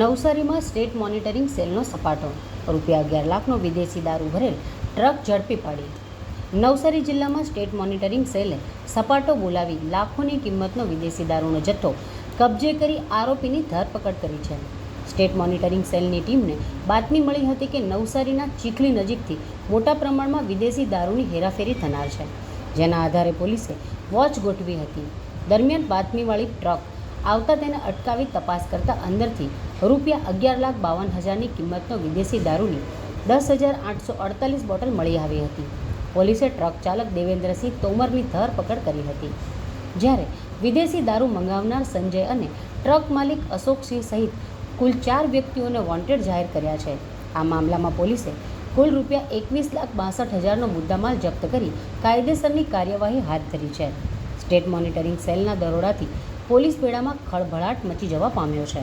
નવસારીમાં state monitoring સેલનો સપાટો, રૂપિયા 11 લાખનો વિદેશી દારૂ ભરેલ ટ્રક ઝડપી પાડી. નવસારી જિલ્લામાં સ્ટેટ મોનિટરિંગ સેલે સપાટો બોલાવી લાખોની કિંમતનો વિદેશી દારૂનો જથ્થો કબજે કરી આરોપીની ધરપકડ કરી છે. સ્ટેટ મોનિટરિંગ સેલની ટીમને બાતમી મળી હતી કે નવસારીના ચીખલી નજીકથી મોટા પ્રમાણમાં વિદેશી દારૂની હેરાફેરી થનાર છે, જેના આધારે પોલીસે વોચ ગોઠવી હતી. દરમિયાન બાતમીવાળી ટ્રક આવતા તેને અટકાવી તપાસ કરતા અંદરથી રૂપિયા 11,52,000ની કિંમતનો વિદેશી દારૂની 10,848 બોટલ મળી આવી હતી. પોલીસે ટ્રક ચાલક દેવેન્દ્રસિંહ તોમરની ધરપકડ કરી હતી, જ્યારે વિદેશી દારૂ મંગાવનાર સંજય અને ટ્રક માલિક અશોકસિંહ સહિત કુલ 4 વ્યક્તિઓને વોન્ટેડ જાહેર કર્યા છે. આ મામલામાં પોલીસે કુલ રૂપિયા 21,62,000નો મુદ્દામાલ જપ્ત કરી કાયદેસરની કાર્યવાહી હાથ ધરી છે. સ્ટેટ મોનિટરિંગ સેલના દરોડાથી પોલીસ બેડામાં ખળભળાટ મચી જવા પામ્યો છે.